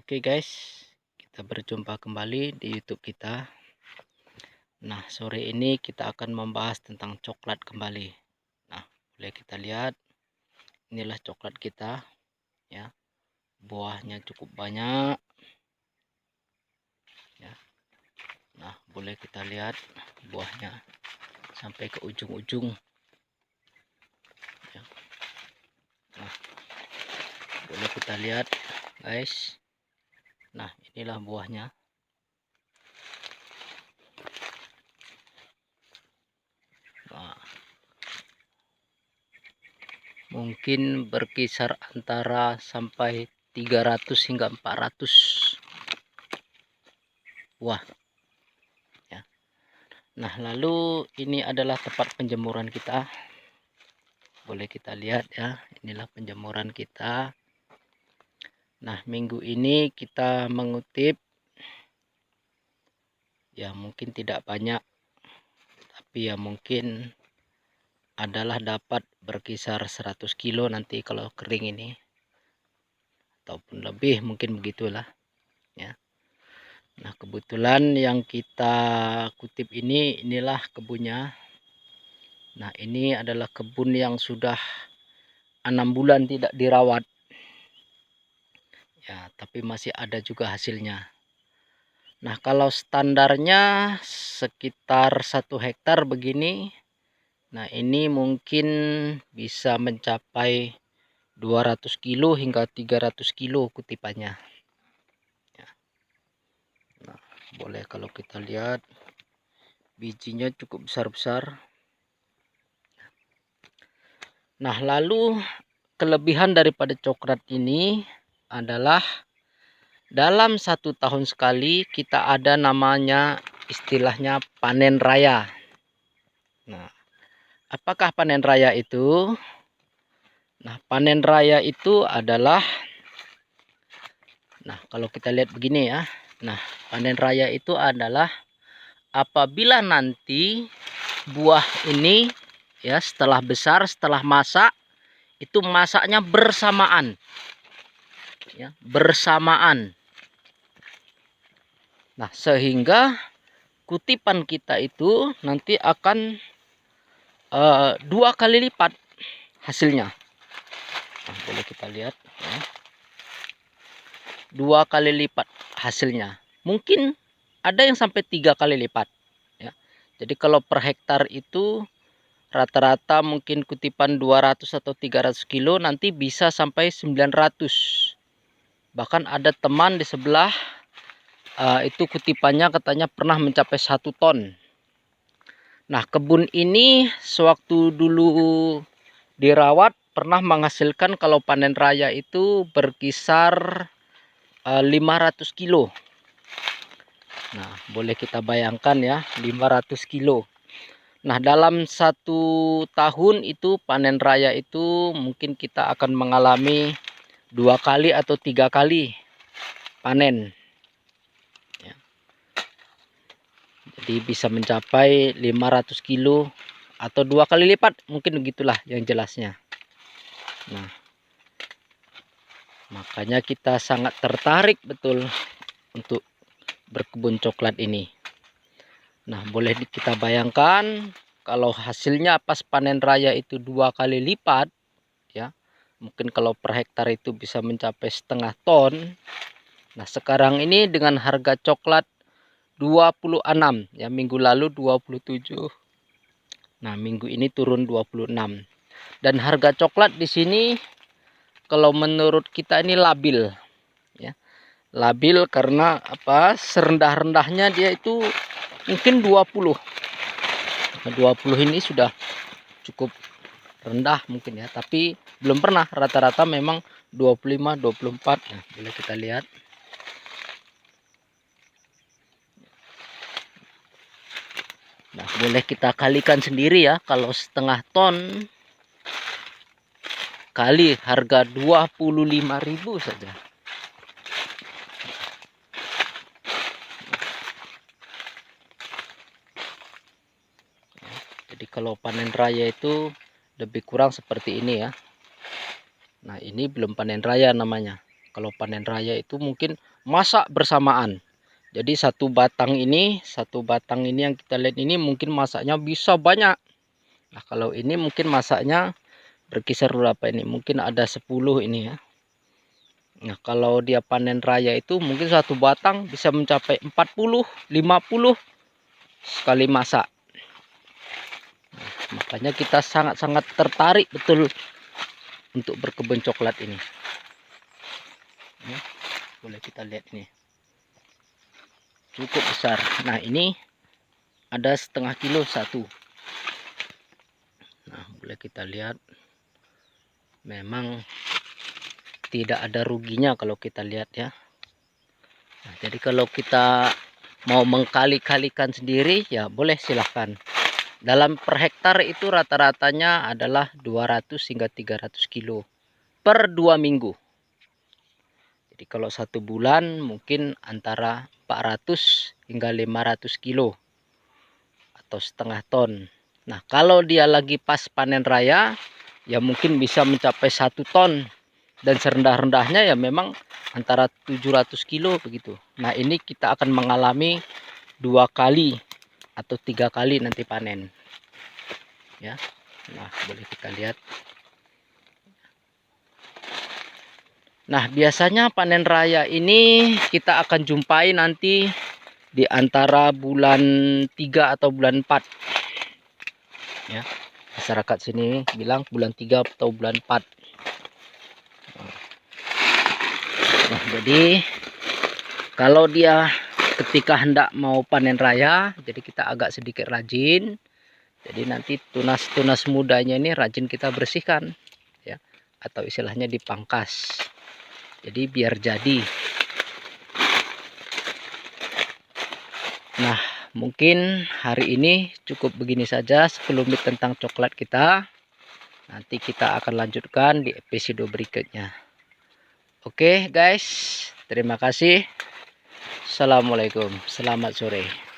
Oke guys, kita berjumpa kembali di YouTube kita. Nah, sore ini kita akan membahas tentang coklat kembali. Nah, boleh kita lihat, inilah coklat kita ya. Buahnya cukup banyak ya. Nah, boleh kita lihat buahnya sampai ke ujung-ujung ya. Nah, boleh kita lihat guys. Nah, inilah buahnya. Nah, mungkin berkisar antara sampai 300 hingga 400 buah ya. Nah, lalu ini adalah tempat penjemuran kita. Boleh kita lihat ya, inilah penjemuran kita. Nah, minggu ini kita mengutip ya, mungkin tidak banyak, tapi ya mungkin adalah dapat berkisar 100 kilo nanti kalau kering ini, ataupun lebih, mungkin begitulah ya. Nah, kebetulan yang kita kutip inilah kebunnya. Nah, ini adalah kebun yang sudah 6 bulan tidak dirawat ya, tapi masih ada juga hasilnya. Nah, kalau standarnya sekitar 1 hektar begini, nah ini mungkin bisa mencapai 200 kilo hingga 300 kilo kutipannya ya. Nah, boleh kalau kita lihat bijinya cukup besar-besar. Nah, lalu kelebihan daripada coklat ini adalah dalam 1 tahun sekali kita ada namanya istilahnya panen raya. Nah, apakah panen raya itu? Nah, panen raya itu adalah, nah kalau kita lihat begini ya. Nah, panen raya itu adalah apabila nanti buah ini ya setelah besar, setelah masak, itu masaknya bersamaan. Ya, bersamaan. Nah, sehingga kutipan kita itu nanti akan 2 kali lipat hasilnya. Nah, boleh kita lihat ya. 2 kali lipat hasilnya. Mungkin ada yang sampai 3 kali lipat ya. Jadi kalau per hektar itu rata-rata mungkin kutipan 200 atau 300 kilo, nanti bisa sampai 900. Bahkan ada teman di sebelah itu kutipannya katanya pernah mencapai 1 ton. Nah, kebun ini sewaktu dulu dirawat pernah menghasilkan kalau panen raya itu berkisar 500 kilo. Nah, boleh kita bayangkan ya, 500 kilo. Nah, dalam 1 tahun itu panen raya itu mungkin kita akan mengalami 2 kali atau 3 kali panen ya. Jadi bisa mencapai 500 kilo atau 2 kali lipat, mungkin begitulah yang jelasnya. Nah, makanya kita sangat tertarik betul untuk berkebun coklat ini. Nah, boleh kita bayangkan kalau hasilnya pas panen raya itu 2 kali lipat ya. Mungkin kalau per hektar itu bisa mencapai setengah ton. Nah, sekarang ini dengan harga coklat 26 ya, minggu lalu 27. Nah, minggu ini turun 26. Dan harga coklat di sini kalau menurut kita ini labil ya. Labil karena apa? Serendah-rendahnya dia itu mungkin 20. Nah, 20 ini sudah cukup rendah mungkin ya, tapi belum pernah, rata-rata memang 25, 24. Nah, boleh kita lihat. Nah, boleh kita kalikan sendiri ya, kalau setengah ton kali harga 25.000 saja. Jadi kalau panen raya itu lebih kurang seperti ini ya. Nah, ini belum panen raya namanya. Kalau panen raya itu mungkin masak bersamaan. Jadi satu batang ini yang kita lihat ini mungkin masaknya bisa banyak. Nah, kalau ini mungkin masaknya berkisar berapa ini? Mungkin ada 10 ini ya. Nah, kalau dia panen raya itu mungkin satu batang bisa mencapai 40, 50 sekali masak. Nah, makanya kita sangat-sangat tertarik betul untuk berkebun coklat ini. Boleh kita lihat ini. Cukup besar. Nah, ini ada setengah kilo satu. Nah, boleh kita lihat. Memang tidak ada ruginya kalau kita lihat ya. Nah, jadi kalau kita mau mengkali-kalikan sendiri ya boleh silahkan. Dalam per hektar itu rata-ratanya adalah 200 hingga 300 kilo per 2 minggu. Jadi kalau 1 bulan mungkin antara 400 hingga 500 kilo atau setengah ton. Nah, kalau dia lagi pas panen raya ya mungkin bisa mencapai 1 ton. Dan serendah-rendahnya ya memang antara 700 kilo begitu. Nah, ini kita akan mengalami 2 kali atau 3 kali nanti panen. Ya. Nah, boleh kita lihat. Nah, biasanya panen raya ini kita akan jumpai nanti di antara bulan 3 atau bulan 4. Ya. Masyarakat sini bilang bulan 3 atau bulan 4. Nah, jadi kalau dia ketika hendak mau panen raya, jadi kita agak sedikit rajin. Jadi nanti tunas-tunas mudanya ini rajin kita bersihkan ya, atau istilahnya dipangkas. Jadi biar jadi. Nah, mungkin hari ini cukup begini saja sekelumit tentang coklat kita. Nanti kita akan lanjutkan di episode berikutnya. Oke guys, terima kasih. Assalamualaikum, selamat sore.